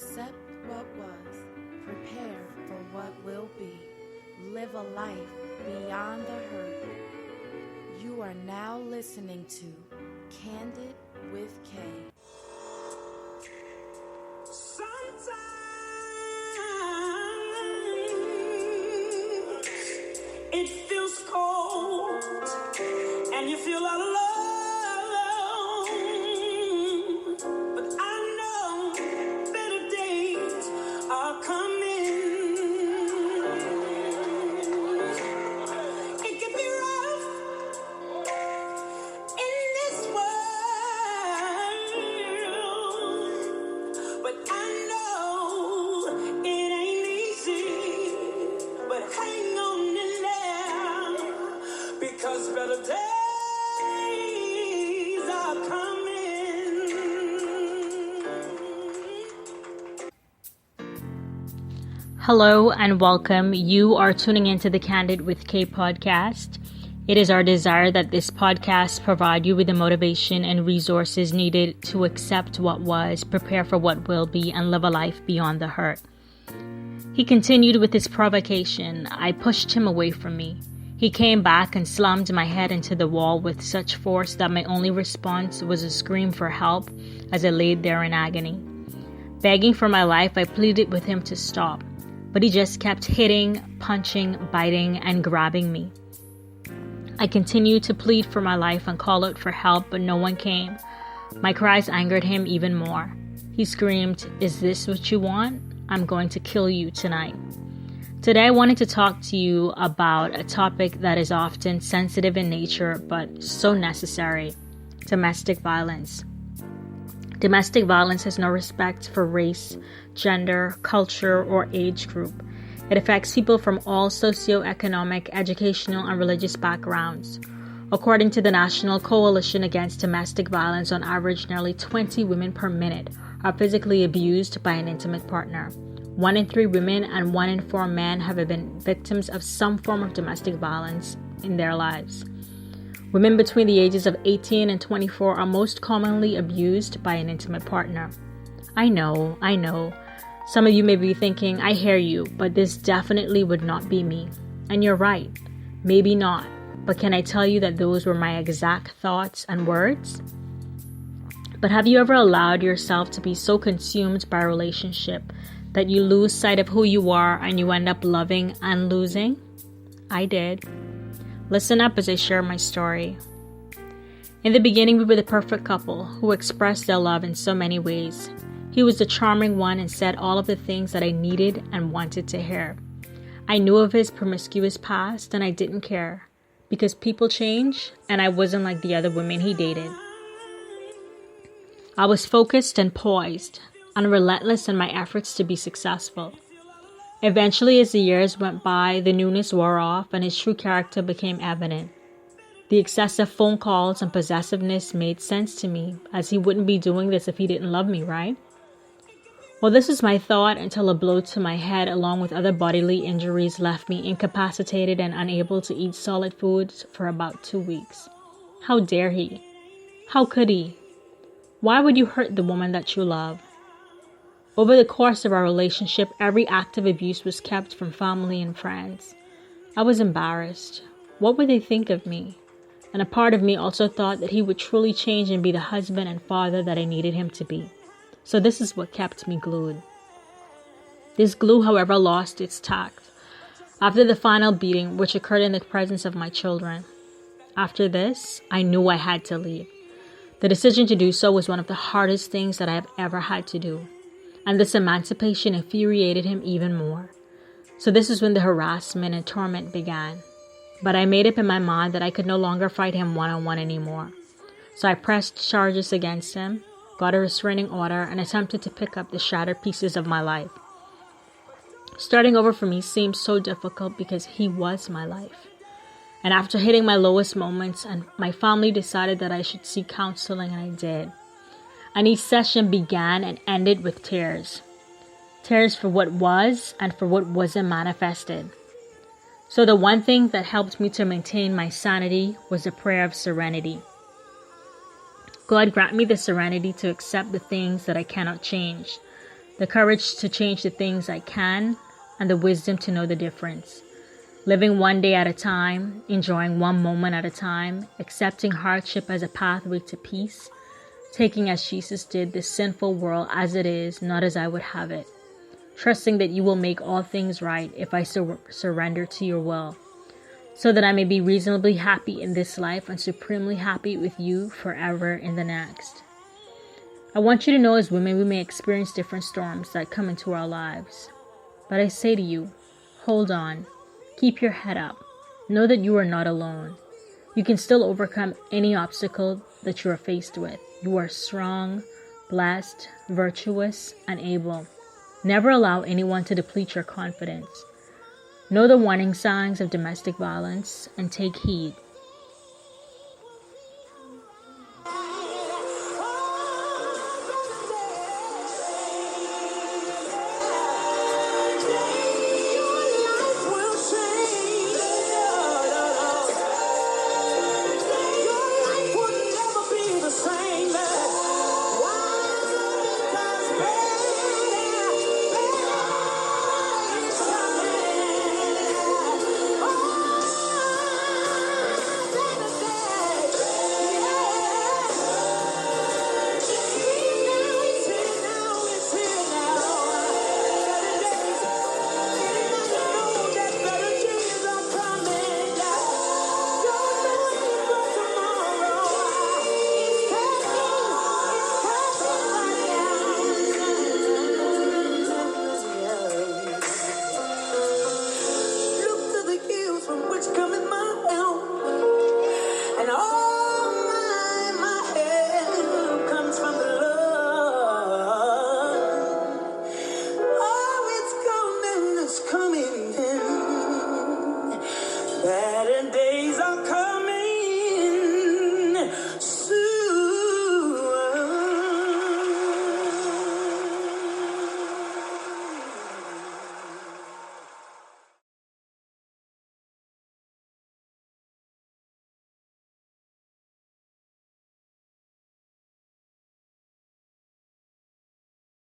Accept what was, prepare for what will be, live a life beyond the hurt. You are now listening to Kandid with K. Sometimes it feels cold and you feel all alone. But I know better days are coming. It can be rough in this world, but I know it ain't easy. But hang on in there, because better days are coming. Hello and welcome. You are tuning into the Kandid with K podcast. It is our desire that this podcast provide you with the motivation and resources needed to accept what was, prepare for what will be, and live a life beyond the hurt. He continued with his provocation. I pushed him away from me. He came back and slammed my head into the wall with such force that my only response was a scream for help as I laid there in agony. Begging for my life, I pleaded with him to stop, but he just kept hitting, punching, biting, and grabbing me. I continued to plead for my life and call out for help, but no one came. My cries angered him even more. He screamed, "Is this what you want? I'm going to kill you tonight." Today I wanted to talk to you about a topic that is often sensitive in nature, but so necessary: domestic violence. Domestic violence has no respect for race, gender, culture, or age group. It affects people from all socioeconomic, educational, and religious backgrounds. According to the National Coalition Against Domestic Violence, on average, nearly 20 women per minute are physically abused by an intimate partner. 1 in 3 women and 1 in 4 men have been victims of some form of domestic violence in their lives. Women between the ages of 18 and 24 are most commonly abused by an intimate partner. I know. Some of you may be thinking, I hear you, but this definitely would not be me. And you're right, maybe not. But can I tell you that those were my exact thoughts and words? But have you ever allowed yourself to be so consumed by a relationship that you lose sight of who you are and you end up loving and losing? I did. Listen up as I share my story. In the beginning, we were the perfect couple who expressed their love in so many ways. He was the charming one and said all of the things that I needed and wanted to hear. I knew of his promiscuous past and I didn't care, because people change and I wasn't like the other women he dated. I was focused and poised and relentless in my efforts to be successful. Eventually, as the years went by, the newness wore off and his true character became evident. The excessive phone calls and possessiveness made sense to me, as he wouldn't be doing this if he didn't love me, right? Well, this was my thought until a blow to my head, along with other bodily injuries, left me incapacitated and unable to eat solid foods for about 2 weeks. How dare he? How could he? Why would you hurt the woman that you love? Over the course of our relationship, every act of abuse was kept from family and friends. I was embarrassed. What would they think of me? And a part of me also thought that he would truly change and be the husband and father that I needed him to be. So this is what kept me glued. This glue, however, lost its tact after the final beating, which occurred in the presence of my children. After this, I knew I had to leave. The decision to do so was one of the hardest things that I have ever had to do. And this emancipation infuriated him even more. So this is when the harassment and torment began. But I made up in my mind that I could no longer fight him one-on-one anymore. So I pressed charges against him, got a restraining order, and attempted to pick up the shattered pieces of my life. Starting over for me seemed so difficult because he was my life. And after hitting my lowest moments, and my family decided that I should seek counseling, and I did. And each session began and ended with tears. Tears for what was and for what wasn't manifested. So the one thing that helped me to maintain my sanity was a prayer of serenity. God grant me the serenity to accept the things that I cannot change, the courage to change the things I can, and the wisdom to know the difference. Living one day at a time, enjoying one moment at a time, accepting hardship as a pathway to peace, taking as Jesus did this sinful world as it is, not as I would have it. Trusting that you will make all things right if I surrender to your will, so that I may be reasonably happy in this life and supremely happy with you forever in the next. I want you to know as women we may experience different storms that come into our lives. But I say to you, hold on, keep your head up, know that you are not alone. You can still overcome any obstacle that you are faced with. You are strong, blessed, virtuous, and able. Never allow anyone to deplete your confidence. Know the warning signs of domestic violence and take heed. Better days are coming.